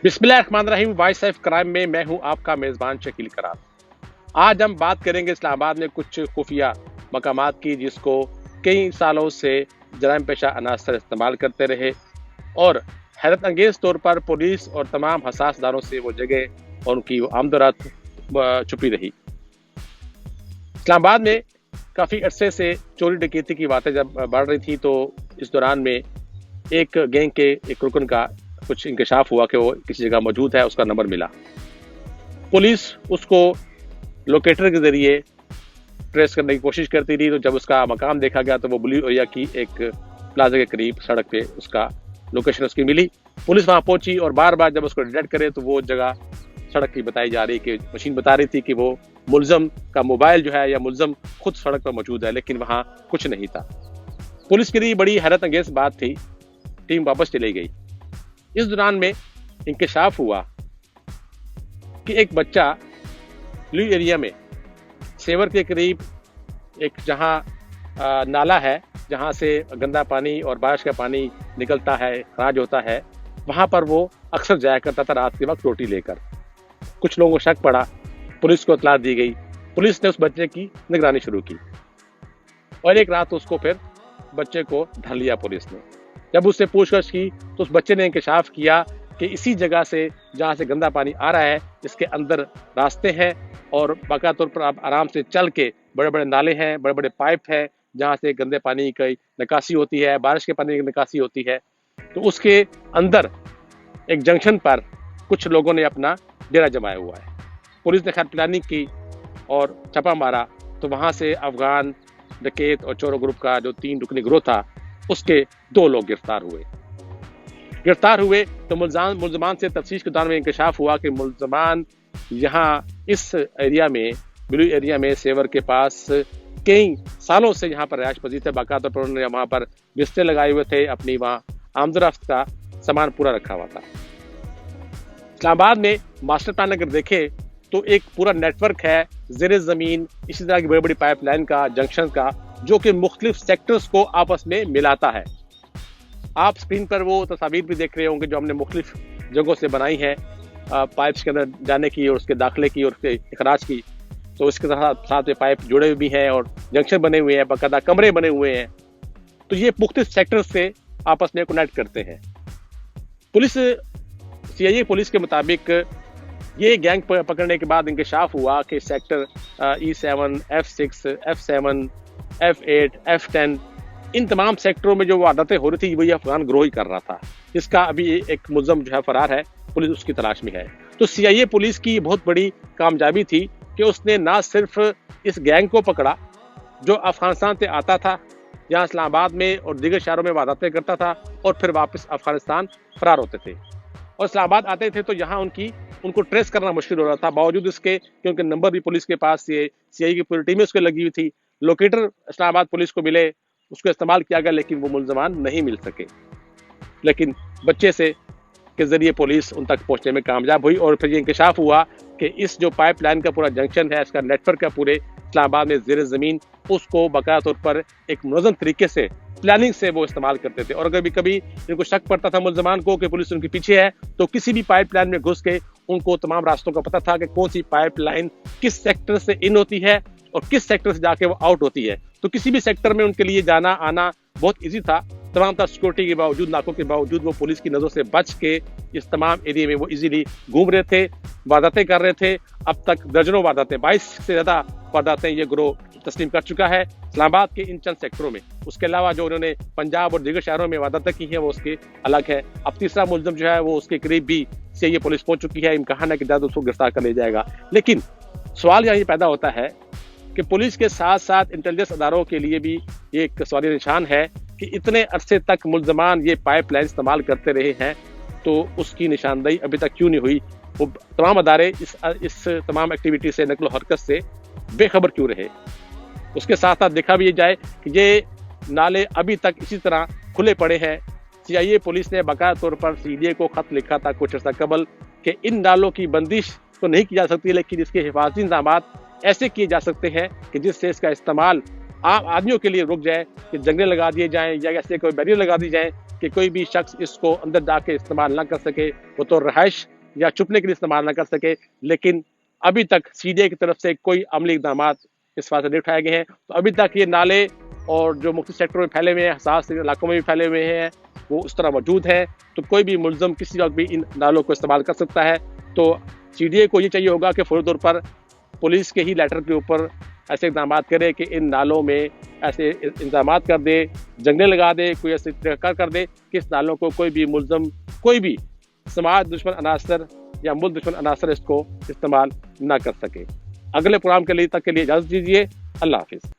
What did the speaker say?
बिस्मिल्लाहिर्रहमानिर्रहीम। Voice of crime में मैं हूं आपका मेज़बान शकील करार। आज हम बात करेंगे इस्लामाबाद में कुछ खुफिया मकामात की जिसको कई सालों से जराइम पेशा अनासर इस्तेमाल करते रहे और हैरत अंगेज़ तौर पर पुलिस और तमाम हसास दारों से वो जगह और उनकी आमदरत छुपी रही। इस्लामाबाद में काफ़ी अरसे से चोरी डकैती की बातें जब बढ़ रही थी तो इस दौरान में एक गैंग के एक रुकन का कुछ इंकशाफ हुआ कि वो किसी जगह मौजूद है। उसका नंबर मिला, पुलिस उसको लोकेटर के जरिए ट्रेस करने की कोशिश करती थी। तो जब उसका मकाम देखा गया तो वो ब्लू एरिया की एक प्लाजा के करीब सड़क पे उसका लोकेशन उसकी मिली। पुलिस वहां पहुंची और बार बार जब उसको डिटेक्ट करे तो वो जगह सड़क की बताई जा रही कि मशीन बता रही थी कि वो मुलजम का मोबाइल जो है या मुलजम खुद सड़क पर मौजूद है, लेकिन वहां कुछ नहीं था। पुलिस के लिए बड़ी हैरत अंगेज बात थी। टीम वापस चली गई। इस दौरान में इंकशाफ हुआ कि एक बच्चा ब्लू एरिया में सेवर के करीब एक जहां नाला है जहां से गंदा पानी और बारिश का पानी निकलता है, खराज होता है, वहां पर वो अक्सर जाया करता था रात के वक्त रोटी लेकर। कुछ लोगों को शक पड़ा, पुलिस को इत्तला दी गई। पुलिस ने उस बच्चे की निगरानी शुरू की और एक रात उसको फिर बच्चे को ढूंढ लिया पुलिस ने। जब उससे पूछताछ की तो उस बच्चे ने इंकशाफ किया कि इसी जगह से जहाँ से गंदा पानी आ रहा है इसके अंदर रास्ते हैं और बाकायदा तौर पर आप आराम से चल के बड़े बड़े नाले हैं, बड़े बड़े पाइप हैं जहाँ से गंदे पानी की निकासी होती है, बारिश के पानी की निकासी होती है। तो उसके अंदर एक जंक्शन पर कुछ लोगों ने अपना डेरा जमाया हुआ है। पुलिस ने खैर प्लानिंग की और छापा मारा तो वहाँ से अफगान डकैत और चोरों ग्रुप का जो 3 रुकनी गिरोह था उसके 2 लोग गिरफ्तार हुए। तो मुलजमान से तफ्तीश के दौरान में इंकशाफ हुआ कि मुलजमान यहाँ इस एरिया में ब्लू एरिया में सेवर के पास कई सालों से यहाँ पर रिहाइश पजीर थे। बाकायदा पर उन्होंने वहाँ पर बिस्तर लगाए हुए थे, अपनी वहाँ आमदरफ्त का सामान पूरा रखा हुआ था। इस्लामाबाद में मास्टर प्लान अगर देखें तो एक पूरा नेटवर्क है ज़ेरे ज़मीन इसी तरह की बड़ी बड़ी पाइपलाइन का, जंक्शन का, जो कि मुख्तलिफ सेक्टर्स को आपस में मिलाता है। आप स्क्रीन पर वो तस्वीर भी देख रहे होंगे जो हमने मुख्तलिफ जगहों से बनाई है पाइप्स के अंदर जाने की और उसके दाखिले की और उसके इखराज की। तो इसके साथ में पाइप जुड़े भी हैं और जंक्शन बने हुए हैं, बाकायदा कमरे बने हुए हैं। तो ये मुख्तलिफ सेक्टर से आपस में कनेक्ट करते हैं। CIA पुलिस के मुताबिक ये गैंग पकड़ने के बाद इंकशाफ हुआ कि sector E7, F6, F7, F8, F10 इन तमाम सेक्टरों में जो वारदातें हो रही थी वही अफगान गिरोह ही कर रहा था। इसका अभी एक मुलजम जो है फरार है, पुलिस उसकी तलाश में है। तो CIA पुलिस की बहुत बड़ी कामयाबी थी कि उसने ना सिर्फ इस गैंग को पकड़ा जो अफगानिस्तान से आता था, यहाँ इस्लामाबाद में और दीगर शहरों में वारदातें करता था और फिर वापस अफगानिस्तान फरार होते थे और इस्लामाबाद आते थे तो यहाँ उनको ट्रेस करना मुश्किल हो रहा था, बावजूद इसके कि उनके नंबर भी पुलिस के पास CIA की पूरी टीमें उसके लगी हुई थी। लोकेटर इस्लामाबाद पुलिस को मिले, उसको इस्तेमाल किया गया, लेकिन वो मुलजमान नहीं मिल सके। लेकिन बच्चे से के जरिए पुलिस उन तक पहुंचने में कामयाब हुई और फिर ये इंकशाफ हुआ कि इस जो पाइपलाइन का पूरा जंक्शन है, इसका नेटवर्क है पूरे इस्लामाबाद में ज़ेरे ज़मीन, उसको बाकायदा तौर पर एक मुनज़्ज़म तरीके से प्लानिंग से वो इस्तेमाल करते थे। और अगर भी कभी इनको शक पड़ता था मुलजमान को कि पुलिस उनके पीछे है तो किसी भी पाइपलाइन में घुस के उनको तमाम रास्तों का पता था कि कौन सी पाइपलाइन किस सेक्टर से इन होती है और किस सेक्टर से जाके वो आउट होती है। तो किसी भी सेक्टर में उनके लिए जाना आना बहुत ईजी था। तमाम सिक्योरिटी के बावजूद, नाकों के बावजूद वो पुलिस की नज़रों से बच के इस तमाम एरिया में वो इजीली घूम रहे थे, वारदातें कर रहे थे। अब तक दर्जनों वारदातें, 22 से ज़्यादा वारदातें ये गिरोह तस्लीम कर चुका है इस्लामाबाद के इन चंद सेक्टरों में। उसके अलावा जो उन्होंने पंजाब और दीगर शहरों में वारदातें की हैं वो उसके अलग है। अब तीसरा मुलजम जो है वो उसके करीब भी CIA पुलिस पहुंच चुकी है। इम्कान है कि जल्द उसको गिरफ्तार कर लिया जाएगा। लेकिन सवाल यहाँ ये पैदा होता है कि पुलिस के साथ साथ इंटेलिजेंस अदारों के लिए भी ये एक सवालिया निशान है कि इतने अरसे तक मुलजमान ये पाइपलाइन इस्तेमाल करते रहे हैं तो उसकी निशानदेही अभी तक क्यों नहीं हुई। वो तमाम अदारे इस तमाम एक्टिविटी से, नकलो हरकत से बेखबर क्यों रहे। उसके साथ साथ देखा भी जाए कि ये नाले अभी तक इसी तरह खुले पड़े हैं। CIA पुलिस ने बाकायदा तौर पर CDA को खत लिखा था कुछ अर्सा कबल कि इन नालों की बंदिश تو نہیں کی جا سکتی، لیکن اس کے حفاظتی انتظامات ایسے کیے جا سکتے ہیں کہ جس سے اس کا استعمال عام آدمیوں کے لیے رک جائے، کہ جنگلیں لگا دیے جائیں یا ایسے کوئی بیریئر لگا دی جائیں کہ کوئی بھی شخص اس کو اندر جا کے استعمال نہ کر سکے، وہ تو رہائش یا چھپنے کے لیے استعمال نہ کر سکے۔ لیکن ابھی تک سی ڈی اے کی طرف سے کوئی عملی اقدامات اس واسطے نہیں اٹھائے گئے ہیں، تو ابھی تک یہ نالے اور جو مختلف سیکٹروں میں پھیلے ہوئے ہیں، حساس علاقوں میں بھی پھیلے ہوئے ہیں، وہ اس طرح موجود ہیں۔ تو کوئی بھی ملزم کسی وقت بھی ان نالوں کو استعمال کر سکتا ہے۔ تو سی ڈی اے کو یہ چاہیے ہوگا کہ فوری طور پر پولیس کے ہی لیٹر کے اوپر ایسے اقدامات کرے کہ ان نالوں میں ایسے انتظامات کر دے، جنگلیں لگا دے، کوئی ایسے طریقہ کر دے کہ اس نالوں کو کوئی بھی ملزم، کوئی بھی سماج دشمن عناصر یا ملک دشمن عناصر اس کو استعمال نہ کر سکے۔ اگلے پروگرام کے لیے تک کے لیے اجازت دیجیے۔ اللہ حافظ۔